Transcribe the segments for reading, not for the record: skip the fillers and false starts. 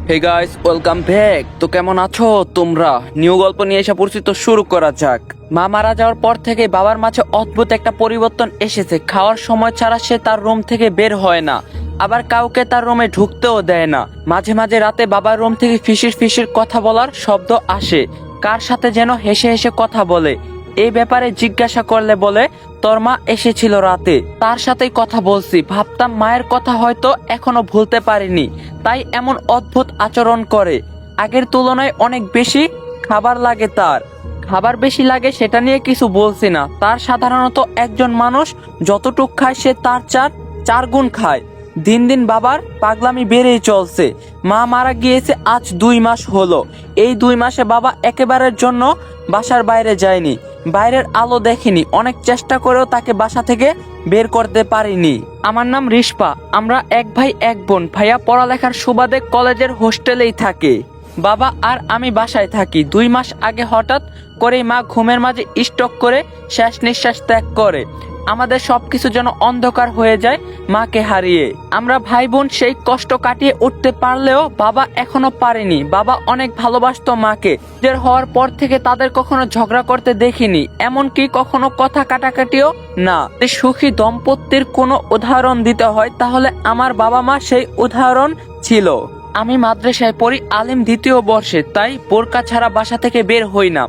Hey guys, welcome back. তো কেমন আছো তোমরা? নিউ গল্প নিয়ে এসে পড়ছি, তো শুরু করা যাক। মা মারা যাওয়ার পর থেকে বাবার মাঝে অদ্ভুত একটা পরিবর্তন এসেছে। খাওয়ার সময় ছাড়া সে তার রুম থেকে বের হয় না, আবার কাউকে তার রুমে ঢুকতেও দেয় না। মাঝে মাঝে রাতে বাবার রুম থেকে ফিসির ফিসির কথা বলার শব্দ আসে, কার সাথে যেন হেসে হেসে কথা বলে। এই ব্যাপারে জিজ্ঞাসা করলে বলে, তোর মা এসেছিল রাতে, তার সাথেই কথা বলছি। ভাবতাম মায়ের কথা হয়তো এখনো ভুলতে পারিনি, তাই এমন অদ্ভুত আচরণ করে। আগের তুলনায় অনেক বেশি খাবার লাগে তার। খাবার বেশি লাগে সেটা নিয়ে কিছু বলছি না, তার সাধারণত একজন মানুষ যতটুক খায় সে তার চার গুণ খায়। দিন দিন বাবার পাগলামি বেড়েই চলছে। মা মারা গিয়েছে আজ 2 মাস হলো। এই 2 মাসে বাবা একেবারের জন্য বাসার বাইরে যায়নি, বাইরের আলো দেখেনি। অনেক চেষ্টা করেও তাকে বাসা থেকে বের করতে পারিনি। আমার নাম রিস্পা, আমরা এক ভাই এক বোন। ভাইয়া পড়ালেখার সুবাদে কলেজের হোস্টেলেই থাকে, বাবা আর আমি বাসায় থাকি। 2 মাস আগে হঠাৎ করেই মা ঘুমের মাঝে স্ট্রোক করে শেষ নিঃশ্বাস ত্যাগ করে। আমাদের সবকিছু যেন অন্ধকার হয়ে যায় মাকে হারিয়ে। আমরা ভাই বোন সেই কষ্ট কাটিয়ে উঠতে পারলেও বাবা এখনো পারেনি। বাবা অনেক ভালোবাসতো মাকে। নিজের হওয়ার পর থেকে তাদের কখনো ঝগড়া করতে দেখিনি, এমনকি কখনো কথা কাটাকাটিও না। সুখী দম্পতির কোনো উদাহরণ দিতে হয় তাহলে আমার বাবা মা সেই উদাহরণ ছিল। আমি মাদ্রাসায় পড়ি, আলিম 2য় বর্ষে, তাই বোরকা ছাড়া বাসা থেকে বের হই না।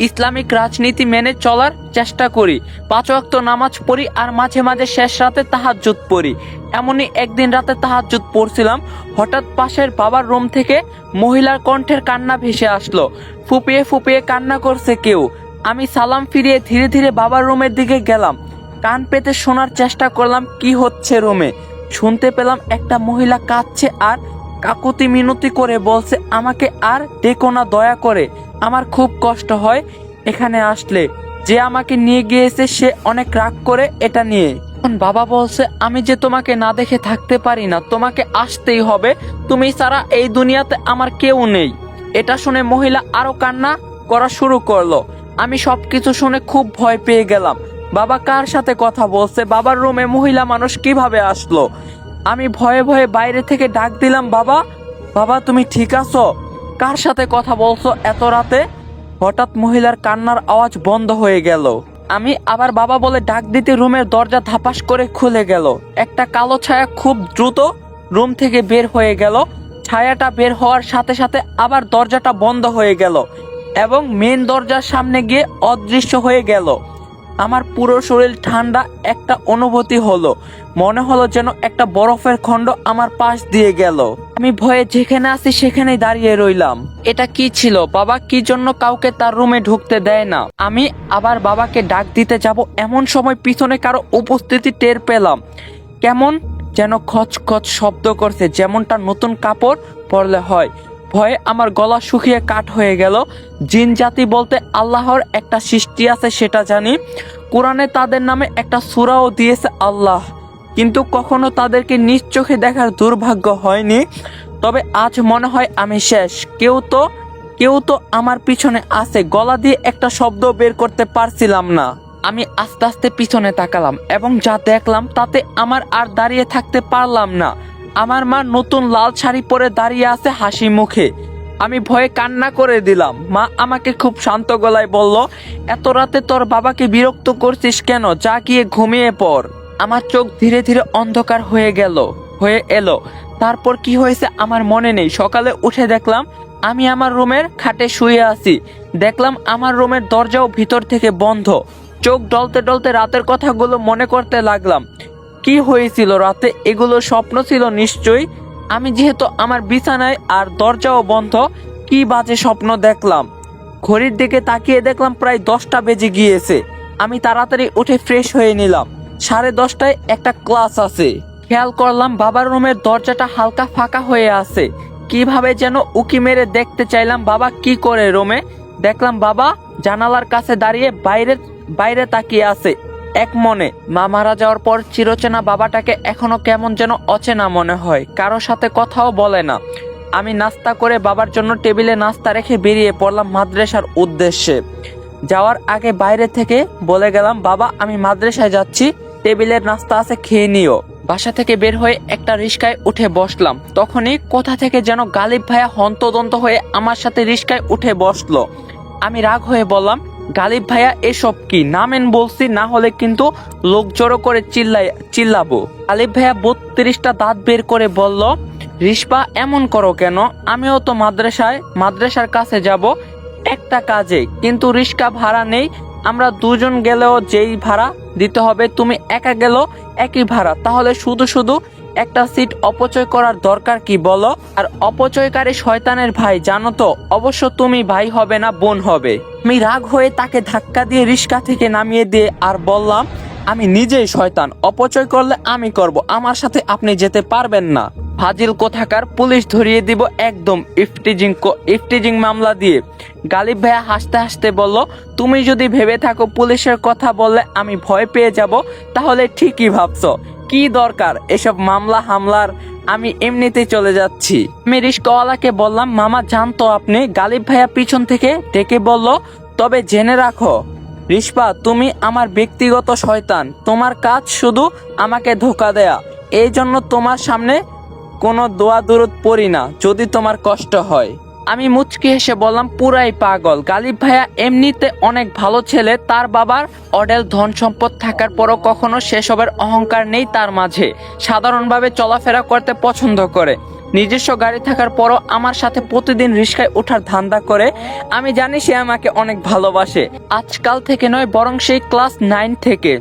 ইসলামিক রাজনীতি মেনে চলার চেষ্টা করি। 5 ওয়াক্ত নামাজ পড়ি আর মাঝে মাঝে শেষ রাতে তাহাজ্জুদ পড়ি। এমনই একদিন রাতে তাহাজ্জুদ পড়ছিলাম, হঠাৎ পাশের বাবার রুম থেকে মহিলার কণ্ঠের কান্না ভেসে আসলো। ফুপিয়ে ফুপিয়ে কান্না করছে কেউ। আমি সালাম ফিরিয়ে ধীরে ধীরে বাবার রুমের দিকে গেলাম। কান পেতে শোনার চেষ্টা করলাম কি হচ্ছে রুমে। শুনতে পেলাম একটা মহিলা কাঁদছে আর কাকুতি মিনতি করে বলছে, আমাকে আর ডেকো না দয়া করে, আমার খুব কষ্ট হয় এখানে আসলে। যে আমাকে নিয়ে গিয়েছে সে অনেক রাগ করে এটা নিয়ে। এখন বাবা বলছে, আমি যে তোমাকে না দেখে থাকতে পারি না, তোমাকে আসতেই হবে, তুমি ছাড়া এই দুনিয়াতে আমার কেউ নেই। এটা শুনে মহিলা আরো কান্না করা শুরু করলো। আমি সবকিছু শুনে খুব ভয় পেয়ে গেলাম। বাবা কার সাথে কথা বলছে? বাবার রুমে মহিলা মানুষ কিভাবে আসলো? আমি ভয়ে ভয়ে বাইরে থেকে ডাক দিলাম, বাবা, বাবা তুমি ঠিক আছো? কার সাথে কথা বলছো এত রাতে? হঠাৎ মহিলার কান্নার আওয়াজ বন্ধ হয়ে গেল। আমি আবার বাবা বলে ডাক দিতে রুমের দরজা ধাপাস করে খুলে গেল। একটা কালো ছায়া খুব দ্রুত রুম থেকে বের হয়ে গেল। ছায়াটা বের হওয়ার সাথে সাথে আবার দরজাটা বন্ধ হয়ে গেল এবং মেন দরজার সামনে গিয়ে অদৃশ্য হয়ে গেল। আমার পুরো শরীর ঠান্ডা একটা অনুভূতি হলো। মনে হলো যেন একটা বরফের খণ্ড আমার পাশ দিয়ে গেল। আমি ভয়ে যেখানে আছি সেখানেই দাঁড়িয়ে রইলাম। এটা কি ছিল? বাবা কি জন্য কাউকে তার রুমে ঢুকতে দেয় না? আমি আবার বাবাকে ডাক দিতে যাব, এমন সময় পিছনে কারো উপস্থিতি টের পেলাম। কেমন যেন খচখচ শব্দ করছে, যেমনটা নতুন কাপড় পরলে হয়। ভয়ে আমার গলা শুকিয়ে কাঠ হয়ে গেল। জিন জাতি বলতে আল্লাহর একটা সৃষ্টি আছে সেটা জানি, কোরআনে তাদের নামে একটা সূরাও দিয়েছে আল্লাহ, কিন্তু কখনো তাদেরকে নিজ চোখে দেখার দুর্ভাগ্য হয়নি। তবে আজ মনে হয় আমি শেষ। কেউ তো আমার পিছনে আছে। গলা দিয়ে একটা শব্দ বের করতে পারছিলাম না। আমি আস্তে আস্তে পিছনে তাকালাম এবং যা দেখলাম তাতে আমার আর দাঁড়িয়ে থাকতে পারলাম না। আমার মা নতুন লাল শাড়ি পরে দাঁড়িয়ে আছে হাসি মুখে। আমি ভয়ে কান্না করে দিলাম। মা আমাকে খুব শান্ত গলায় বলল, এত রাতে তোর বাবাকে বিরক্ত করছিস কেন? যা গিয়ে ঘুমিয়ে পড়। আমার চোখ ধীরে ধীরে অন্ধকার হয়ে এলো। তারপর কি হয়েছে আমার মনে নেই। সকালে উঠে দেখলাম আমি আমার রুমের খাটে শুয়ে আছি। দেখলাম আমার রুমের দরজাও ভিতর থেকে বন্ধ। চোখ ডলতে ডলতে রাতের কথাগুলো মনে করতে লাগলাম। কি হয়েছিল রাতে? এগুলো স্বপ্ন ছিল নিশ্চয়ই। আমি যেহেতু আমার বিছানায় আর দরজাও বন্ধ, কি বাজে স্বপ্ন দেখলাম। ঘড়ির দিকে তাকিয়ে দেখলাম প্রায় 10টা বেজে গিয়েছে। আমি তাড়াতাড়ি উঠে ফ্রেশ হয়ে নিলাম। 10:30টায় একটা ক্লাস আছে। খেয়াল করলাম বাবার রুমের দরজাটা হালকা ফাঁকা হয়ে আছে। কিভাবে যেন উকি মেরে দেখতে চাইলাম বাবা কি করে রুমে। দেখলাম বাবা জানালার কাছে দাঁড়িয়ে বাইরে তাকিয়ে আছে এক মনে। মা মারা যাওয়ার পর চিরচেনা বাবাটাকে এখনো কেমন যেন অচেনা মনে হয়। কারো সাথে কথাও বলে না। আমি নাস্তা করে বাবার জন্য টেবিলে নাস্তা রেখে বেরিয়ে পড়লাম মাদ্রাসার উদ্দেশ্যে। যাওয়ার আগে বাইরে থেকে বলে গেলাম, বাবা আমি মাদ্রাসায় যাচ্ছি, টেবিলের নাস্তা আছে খেয়ে নিও। বাসা থেকে বের হয়ে একটা রিস্কায় উঠে বসলাম। তখনই কোথা থেকে যেন গালিব ভাইয়া হন্তদন্ত হয়ে আমার সাথে রিস্কায় উঠে বসলো। আমি রাগ হয়ে বললাম, গালিব ভাইয়া এসব কি, নামেন বলছি, না হলে কিন্তু লোক জড়ো করে চিল্লাবো। গালিব ভাইয়া 32টা দাঁত বের করে বলল, রিস্পা এমন করো কেন? আমিও তো মাদ্রাসার কাছে যাব একটা কাজে, কিন্তু রিস্কা ভাড়া নেই। আমরা দুজন গেলেও যেই ভাড়া দিতে হবে, তুমি একা গেলেও একই ভাড়া। তাহলে শুধু শুধু একটা সিট অপচয় করার দরকার কি বলো? আর অপচয়কারী শয়তানের ভাই জানো তো, অবশ্য তুমি ভাই হবে না, বোন হবে। আমি রাগ হয়ে তাকে ধাক্কা দিয়ে রিস্কা থেকে নামিয়ে দিয়ে আর বললাম, আমি নিজেই শয়তান, অপচয় করলে আমি করব, আমার সাথে আপনি যেতে পারবেন না। ফাজিল কোথাকার, পুলিশ ধরিয়ে দিব একদম ইফটিজিং মামলা দিয়ে। গালিব ভাইয়া হাসতে হাসতে বলল, তুমি যদি ভেবে থাকো পুলিশের কথা বললে আমি ভয় পেয়ে যাব, তাহলে ঠিকই ভাবছো। কি দরকার এসব মামলা হামলার, আমি এমনিতেই চলে যাচ্ছি। আমি রিস্কাওয়ালাকে বললাম, মামা জানতো আপনি? গালিব ভাইয়া পিছন থেকে ডেকে বলল, তবে জেনে রাখো রিস্পা, তুমি আমার ব্যক্তিগত শয়তান। তোমার কাজ শুধু আমাকে ধোকা দেয়া, এই জন্য তোমার সামনে কোনো দোয়া দুরুদ পড়ি না যদি তোমার কষ্ট হয়। আমি মুচকি হেসে বললাম, পুরাই পাগল। গালিব ভাইয়া এমনিতে অনেক ভালো ছেলে, তার বাবার অডেল ধন সম্পদ থাকার পরও কখনো সেসবের অহংকার নেই তার মাঝে। সাধারণভাবে চলাফেরা করতে পছন্দ করে। নিজস্ব গাড়ি থাকার পরও আমার সাথে প্রতিদিন রিস্কায় ওঠার ধান্দা করে। আমি জানি সে আমাকে অনেক ভালোবাসে, আজকাল থেকে নয়, বরং সেই ক্লাস 9 থেকে।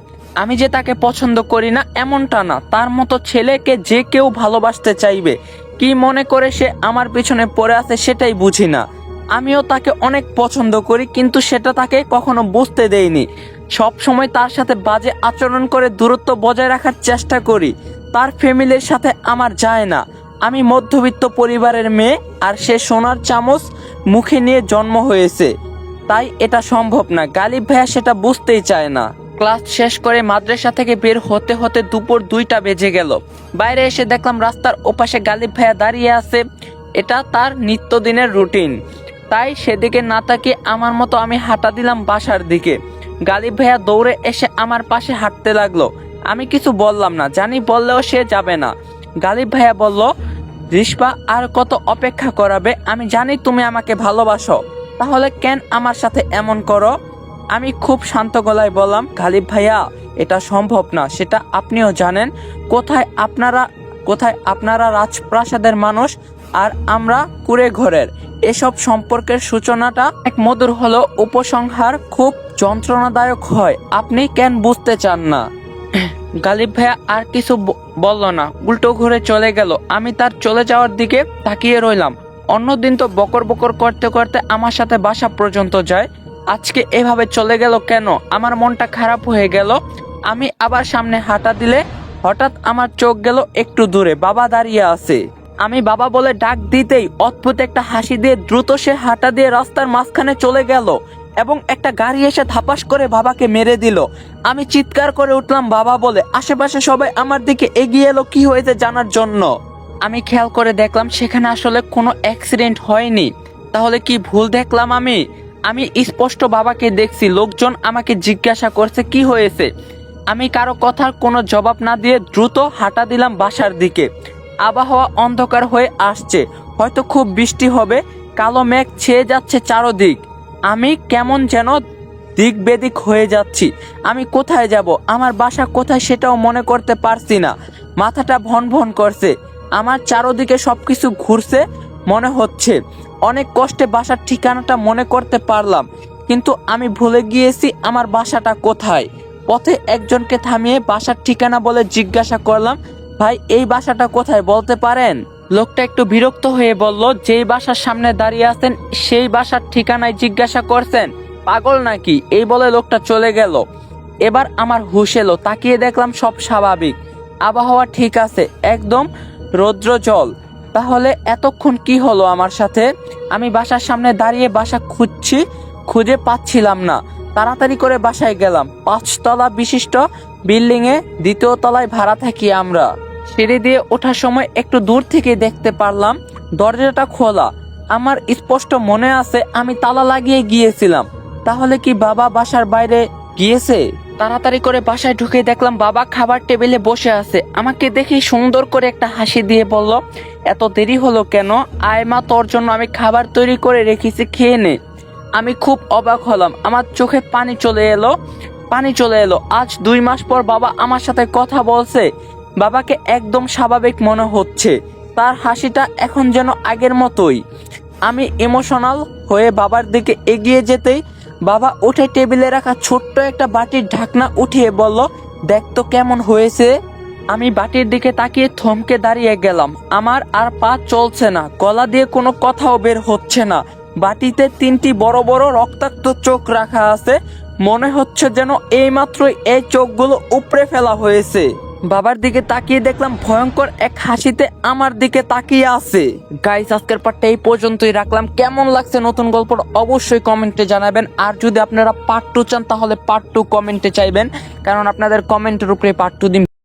আমি যে তাকে পছন্দ করি না এমনটা না, তার মতো ছেলেকে যে কেউ ভালোবাসতে চাইবে। কি মনে করে সে আমার পিছনে পড়ে আছে সেটাই বুঝি না। আমিও তাকে অনেক পছন্দ করি, কিন্তু সেটা তাকে কখনো বুঝতে দেইনি। সব সময় তার সাথে বাজে আচরণ করে দূরত্ব বজায় রাখার চেষ্টা করি। তার ফ্যামিলির সাথে আমার যায় না। আমি মধ্যবিত্ত পরিবারের মেয়ে, আর সে সোনার চামচ মুখে নিয়ে জন্ম হয়েছে, তাই এটা সম্ভব না। গালিব ভাইয়া সেটা বুঝতেই চায় না। ক্লাস শেষ করে মাদ্রাসা থেকে বের হতে হতে দুপুর 2টা বেজে গেল। বাইরে এসে দেখলাম রাস্তার ওপাশে গালিব ভাইয়া দাঁড়িয়ে আছে। এটা তার নিত্যদিনের রুটিন, তাই সেদিকে না তাকিয়ে আমার মতো আমি হাঁটা দিলাম বাসার দিকে। গালিব ভাইয়া দৌড়ে এসে আমার পাশে হাঁটতে লাগলো। আমি কিছু বললাম না, জানি বললেও সে যাবে না। গালিব ভাইয়া বলল, রিস্পা আর কত অপেক্ষা করাবে? আমি জানি তুমি আমাকে ভালোবাসো, তাহলে কেন আমার সাথে এমন করো? আমি খুব শান্ত গলায় বললাম, গালিব ভাইয়া এটা সম্ভব না, সেটা আপনিও জানেন। কোথায় আপনারা রাজপ্রাসাদের মানুষ, আর আমরা কুড়ে ঘরের। এসব সম্পর্কের সূচনাটা এক মধুর হলো, উপসংহার খুব যন্ত্রণাদায়ক হয়। আপনি কেন বুঝতে চান না? গালিব ভাইয়া আর কিছু বলল না, উল্টো ঘুরে চলে গেল। আমি তার চলে যাওয়ার দিকে তাকিয়ে রইলাম। অন্যদিন তো বকর বকর করতে করতে আমার সাথে বাসা পর্যন্ত যায়, আজকে এভাবে চলে গেল কেন? আমার মনটা খারাপ হয়ে গেল। আমি আবার সামনে হাঁটা দিলে হঠাৎ আমার চোখ গেল একটু দূরে, বাবা দাঁড়িয়ে আছে। আমি বাবা বলে ডাক দিতেই অদ্ভুত একটা হাসি দিয়ে দ্রুত সে হাঁটা দিয়ে রাস্তার মাঝখানে চলে গেল, এবং একটা গাড়ি এসে ধাপাস করে বাবাকে মেরে দিল। আমি চিৎকার করে উঠলাম বাবা বলে। আশেপাশে সবাই আমার দিকে এগিয়ে এলো কি হয়েছে জানার জন্য। আমি খেয়াল করে দেখলাম সেখানে আসলে কোনো অ্যাক্সিডেন্ট হয়নি। তাহলে কি ভুল দেখলাম আমি? আমি স্পষ্ট বাবাকে দেখছি। লোকজন আমাকে জিজ্ঞাসা করছে কি হয়েছে। আমি কারো কথার কোনো জবাব না দিয়ে দ্রুত হাঁটা দিলাম বাসার দিকে। আবহাওয়া অন্ধকার হয়ে আসছে, হয়তো খুব বৃষ্টি হবে। কালো মেঘ ছেয়ে যাচ্ছে চারদিক। আমি কেমন যেন দিক বেদিক হয়ে যাচ্ছি। আমি কোথায় যাব, আমার বাসা কোথায় সেটাও মনে করতে পারছি না। মাথাটা ভন ভন করছে। আমার চারদিকে সবকিছু ঘুরছে মনে হচ্ছে। অনেক কষ্টে বাসার ঠিকানাটা মনে করতে পারলাম, কিন্তু আমি ভুলে গিয়েছি আমার বাসাটা কোথায়। পথে একজনকে থামিয়ে বাসার ঠিকানা বলে জিজ্ঞাসা করলাম, ভাই এই বাসাটা কোথায় বলতে পারেন? লোকটা একটু বিরক্ত হয়ে বলল, যেই বাসার সামনে দাঁড়িয়ে আছেন সেই বাসার ঠিকানায় জিজ্ঞাসা করছেন, পাগল নাকি? এই বলে লোকটা চলে গেল। এবার আমার হুঁশ এলো, তাকিয়ে দেখলাম সব স্বাভাবিক, আবহাওয়া ঠিক আছে, একদম রৌদ্র জল। তাহলে এতক্ষণ কি হলো আমার সাথে? আমি বাসার সামনে দাঁড়িয়ে বাসা খুঁজে পাচ্ছিলাম না। তাড়াতাড়ি করে বাসায় গেলাম। 5 তলা বিশিষ্ট বিল্ডিং এ 2য় তলায় ভাড়া থাকি আমরা। সিঁড়ি দিয়ে ওঠার সময় একটু দূর থেকে দেখতে পারলাম দরজাটা খোলা। আমার স্পষ্ট মনে আছে আমি তালা লাগিয়ে গিয়েছিলাম। তাহলে কি বাবা বাসার বাইরে গিয়েছে। তাড়াতাড়ি করে বাসায় ঢুকে দেখলাম বাবা খাবার টেবিলে বসে আছে। আমাকে দেখে সুন্দর করে একটা হাসি দিয়ে বলল, এত দেরি হলো কেন? আয় মা, তোর জন্য আমি খাবার তৈরি করে রেখেছি, খেয়ে নে। আমি খুব অবাক হলাম, আমার চোখে পানি চলে এলো। আজ 2 মাস পর বাবা আমার সাথে কথা বলছে। বাবাকে একদম স্বাভাবিক মনে হচ্ছে, তার হাসিটা এখন যেন আগের মতোই। আমি ইমোশনাল হয়ে বাবার দিকে এগিয়ে যেতেই বাবা উঠে টেবিলে রাখা ছোট্ট একটা বাটির ঢাকনা উঠিয়ে বলল, দেখ তো কেমন হয়েছে। আমি বাটির দিকে তাকিয়ে থমকে দাঁড়িয়ে গেলাম। আমার আর পা চলছে না, গলা দিয়ে কোনো কথাও বের হচ্ছে না। বাটিতে 3টি বড় বড় রক্তাক্ত চোখ রাখা আছে। মনে হচ্ছে যেন এইমাত্রই এই চোখগুলো উপড়ে ফেলা হয়েছে। বাবার দিকে তাকিয়ে দেখলাম ভয়ঙ্কর এক হাসিতে আমার দিকে তাকিয়ে আছে। গাইস, আজকের পার্টটা এই পর্যন্তই রাখলাম। কেমন লাগছে নতুন গল্পটা অবশ্যই কমেন্টে জানাবেন। আর যদি আপনারা পার্ট 2 চান তাহলে পার্ট 2 কমেন্টে চাইবেন, কারণ আপনাদের কমেন্টের উপরে পার্ট 2 দিন